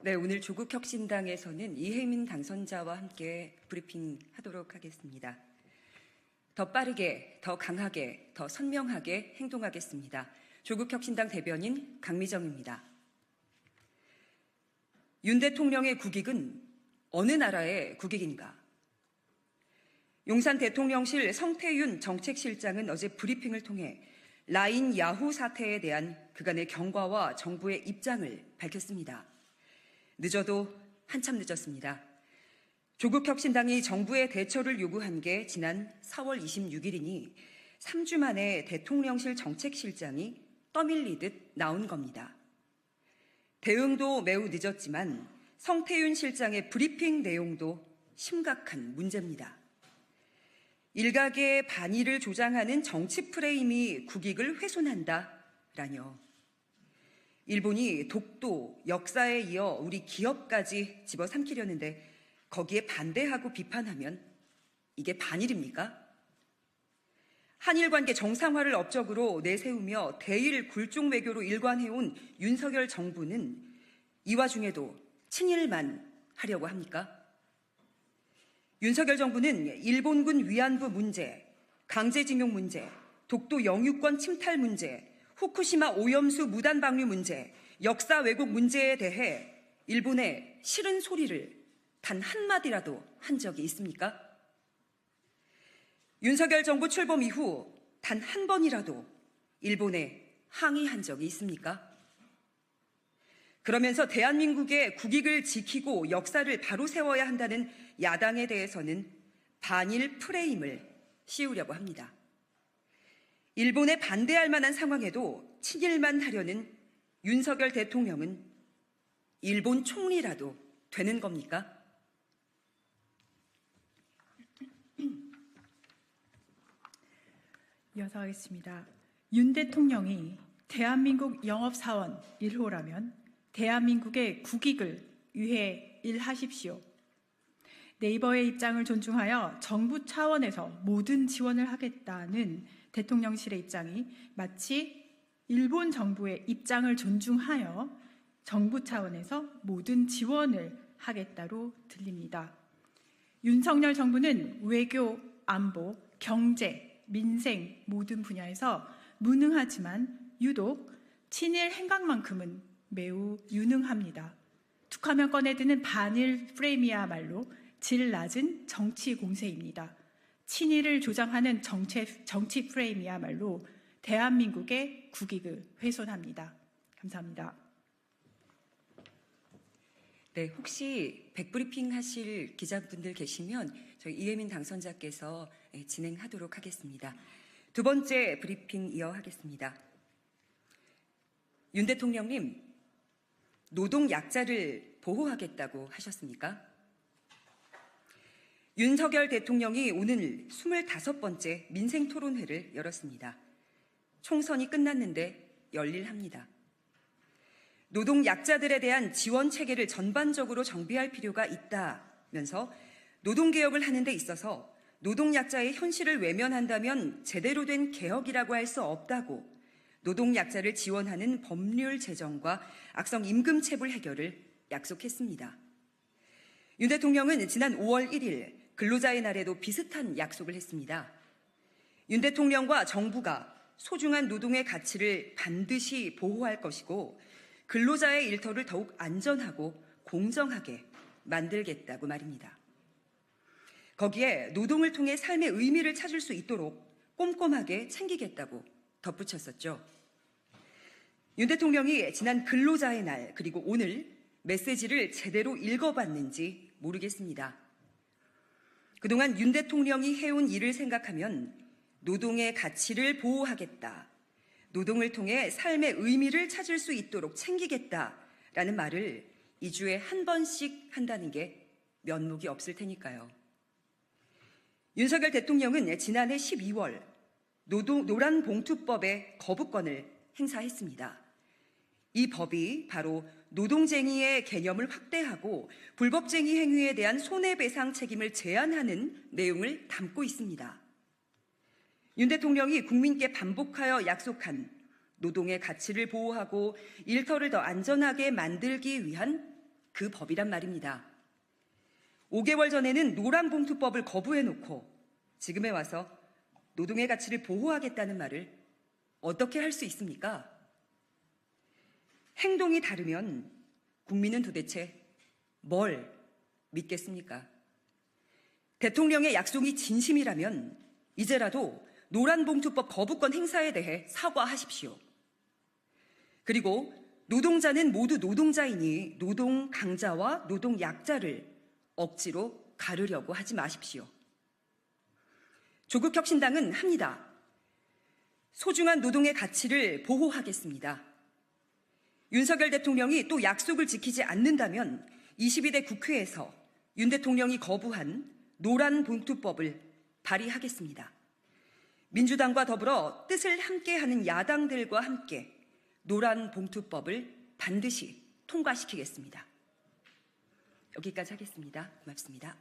네, 오늘 조국혁신당에서는 이혜민 당선자와 함께 브리핑하도록 하겠습니다. 더 빠르게, 더 강하게, 더 선명하게 행동하겠습니다. 조국혁신당 대변인 강미정입니다. 윤 대통령의 국익은 어느 나라의 국익인가? 용산 대통령실 성태윤 정책실장은 어제 브리핑을 통해 라인 야후 사태에 대한 그간의 경과와 정부의 입장을 밝혔습니다. 늦어도 한참 늦었습니다. 조국혁신당이 정부의 대처를 요구한 게 지난 4월 26일이니 3주 만에 대통령실 정책실장이 떠밀리듯 나온 겁니다. 대응도 매우 늦었지만 성태윤 실장의 브리핑 내용도 심각한 문제입니다. 일각의 반의를 조장하는 정치 프레임이 국익을 훼손한다라뇨. 일본이 독도, 역사에 이어 우리 기업까지 집어삼키려는데 거기에 반대하고 비판하면 이게 반일입니까? 한일 관계 정상화를 업적으로 내세우며 대일 굴종 외교로 일관해온 윤석열 정부는 이 와중에도 친일만 하려고 합니까? 윤석열 정부는 일본군 위안부 문제, 강제징용 문제, 독도 영유권 침탈 문제, 후쿠시마 오염수 무단 방류 문제, 역사 왜곡 문제에 대해 일본에 싫은 소리를 단 한마디라도 한 적이 있습니까? 윤석열 정부 출범 이후 단 한 번이라도 일본에 항의한 적이 있습니까? 그러면서 대한민국의 국익을 지키고 역사를 바로 세워야 한다는 야당에 대해서는 반일 프레임을 씌우려고 합니다. 일본에 반대할 만한 상황에도 친일만 하려는 윤석열 대통령은 일본 총리라도 되는 겁니까? 이어서 하겠습니다. 윤 대통령이 대한민국 영업사원 1호라면 대한민국의 국익을 위해 일하십시오. 네이버의 입장을 존중하여 정부 차원에서 모든 지원을 하겠다는 대통령실의 입장이 마치 일본 정부의 입장을 존중하여 정부 차원에서 모든 지원을 하겠다로 들립니다. 윤석열 정부는 외교, 안보, 경제, 민생 모든 분야에서 무능하지만 유독 친일 행각만큼은 매우 유능합니다. 툭하면 꺼내드는 반일 프레임이야말로 질 낮은 정치 공세입니다. 친일을 조장하는 정치 프레임이야말로 대한민국의 국익을 훼손합니다. 감사합니다. 네, 혹시 백브리핑 하실 기자분들 계시면 저희 이혜민 당선자께서 진행하도록 하겠습니다. 두 번째 브리핑 이어하겠습니다. 윤 대통령님, 노동 약자를 보호하겠다고 하셨습니까? 윤석열 대통령이 오늘 25번째 민생토론회를 열었습니다. 총선이 끝났는데 열일합니다. 노동 약자들에 대한 지원 체계를 전반적으로 정비할 필요가 있다면서 노동개혁을 하는 데 있어서 노동 약자의 현실을 외면한다면 제대로 된 개혁이라고 할 수 없다고 노동 약자를 지원하는 법률 제정과 악성 임금 체불 해결을 약속했습니다. 윤 대통령은 지난 5월 1일 근로자의 날에도 비슷한 약속을 했습니다. 윤 대통령과 정부가 소중한 노동의 가치를 반드시 보호할 것이고 근로자의 일터를 더욱 안전하고 공정하게 만들겠다고 말입니다. 거기에 노동을 통해 삶의 의미를 찾을 수 있도록 꼼꼼하게 챙기겠다고 덧붙였었죠. 윤 대통령이 지난 근로자의 날 그리고 오늘 메시지를 제대로 읽어봤는지 모르겠습니다. 그동안 윤 대통령이 해온 일을 생각하면 노동의 가치를 보호하겠다, 노동을 통해 삶의 의미를 찾을 수 있도록 챙기겠다라는 말을 2주에 한 번씩 한다는 게 면목이 없을 테니까요. 윤석열 대통령은 지난해 12월 노란봉투법의 거부권을 행사했습니다. 이 법이 바로 노동쟁의의 개념을 확대하고 불법쟁의 행위에 대한 손해배상 책임을 제한하는 내용을 담고 있습니다. 윤 대통령이 국민께 반복하여 약속한 노동의 가치를 보호하고 일터를 더 안전하게 만들기 위한 그 법이란 말입니다. 5개월 전에는 노란봉투법을 거부해놓고 지금에 와서 노동의 가치를 보호하겠다는 말을 어떻게 할 수 있습니까? 행동이 다르면 국민은 도대체 뭘 믿겠습니까? 대통령의 약속이 진심이라면 이제라도 노란봉투법 거부권 행사에 대해 사과하십시오. 그리고 노동자는 모두 노동자이니 노동 강자와 노동 약자를 억지로 가르려고 하지 마십시오. 조국혁신당은 합니다. 소중한 노동의 가치를 보호하겠습니다. 윤석열 대통령이 또 약속을 지키지 않는다면 22대 국회에서 윤 대통령이 거부한 노란봉투법을 발의하겠습니다. 민주당과 더불어 뜻을 함께하는 야당들과 함께 노란봉투법을 반드시 통과시키겠습니다. 여기까지 하겠습니다. 고맙습니다.